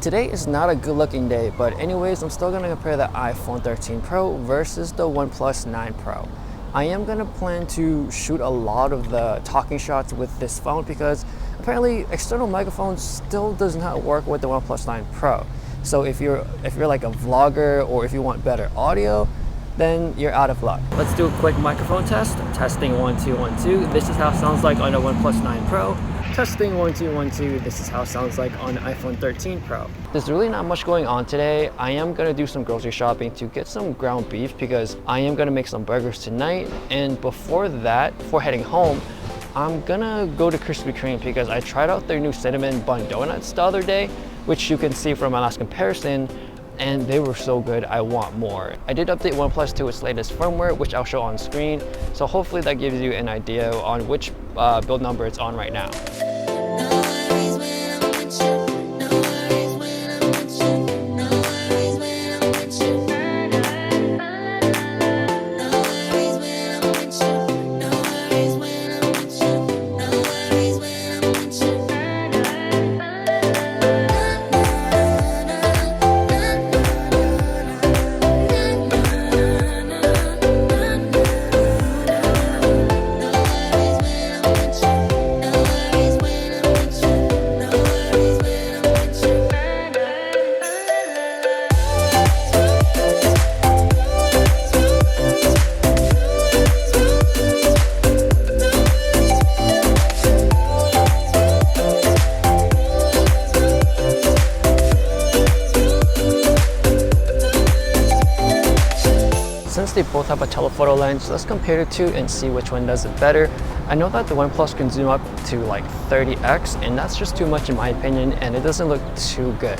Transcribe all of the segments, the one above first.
Today is not a good looking day, but anyways, I'm still gonna compare the iPhone 13 Pro versus the OnePlus 9 Pro. I am gonna plan to shoot a lot of the talking shots with this phone because apparently external microphone still does not work with the OnePlus 9 Pro. So if you're like a vlogger or if you want better audio, then you're out of luck. Let's do a quick microphone test. Testing 1 2 1 2. This is how it sounds like on a OnePlus 9 Pro. Testing 1 2 1 2. This is how it sounds like on iPhone 13 Pro. There's really not much going on today. I am gonna do some grocery shopping to get some ground beef because I am gonna make some burgers tonight. And before that, before heading home, I'm gonna go to Krispy Kreme because I tried out their new cinnamon bun donuts the other day, which you can see from my last comparison, and they were so good, I want more. I did update OnePlus to its latest firmware, which I'll show on screen, so hopefully that gives you an idea on which build number it's on right now. Since they both have a telephoto lens, let's compare the two and see which one does it better. I know that the OnePlus can zoom up to like 30x, and that's just too much in my opinion, and it doesn't look too good.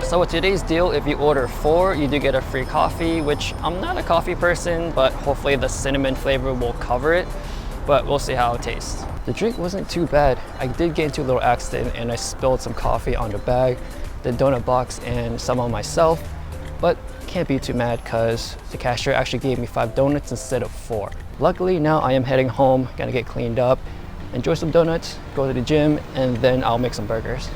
So with today's deal, if you order 4, you do get a free coffee, which I'm not a coffee person, but hopefully the cinnamon flavor will cover it, but we'll see how it tastes. The drink wasn't too bad. I did get into a little accident and I spilled some coffee on the bag, the donut box, and some on myself, but can't be too mad because the cashier actually gave me 5 donuts instead of 4. Luckily, now I am heading home, gonna get cleaned up, enjoy some donuts, go to the gym, and then I'll make some burgers.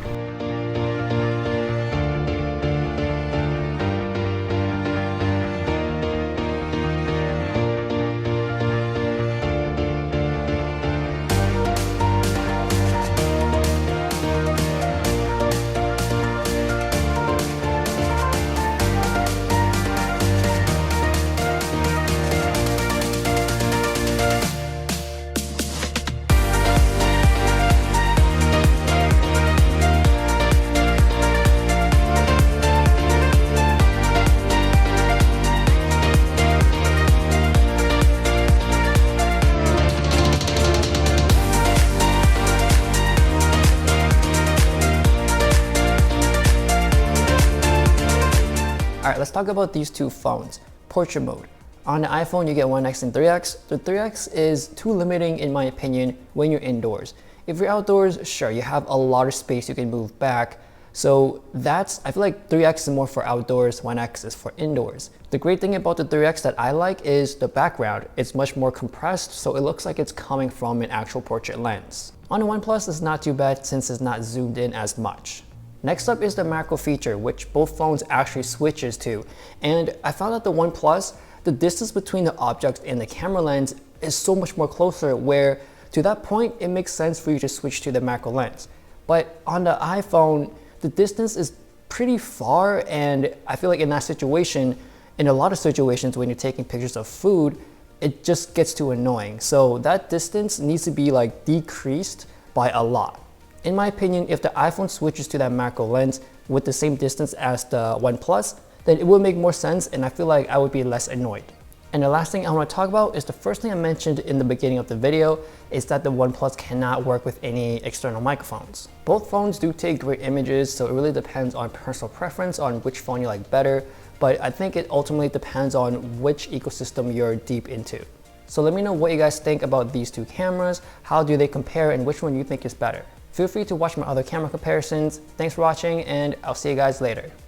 Alright, let's talk about these two phones. Portrait mode. On the iPhone, you get 1x and 3x. The 3x is too limiting in my opinion when you're indoors. If you're outdoors, sure, you have a lot of space you can move back. So I feel like 3x is more for outdoors, 1x is for indoors. The great thing about the 3x that I like is the background. It's much more compressed, so it looks like it's coming from an actual portrait lens. On the OnePlus, it's not too bad since it's not zoomed in as much. Next up is the macro feature, which both phones actually switches to. And I found that the OnePlus, the distance between the object and the camera lens is so much more closer, where to that point, it makes sense for you to switch to the macro lens. But on the iPhone, the distance is pretty far, and I feel like in that situation, in a lot of situations when you're taking pictures of food, it just gets too annoying. So that distance needs to be like decreased by a lot. In my opinion, if the iPhone switches to that macro lens with the same distance as the OnePlus, then it will make more sense and I feel like I would be less annoyed. And the last thing I want to talk about is the first thing I mentioned in the beginning of the video is that the OnePlus cannot work with any external microphones. Both phones do take great images, so it really depends on personal preference on which phone you like better, but I think it ultimately depends on which ecosystem you're deep into. So let me know what you guys think about these two cameras, how do they compare, and which one you think is better. Feel free to watch my other camera comparisons. Thanks for watching, and I'll see you guys later.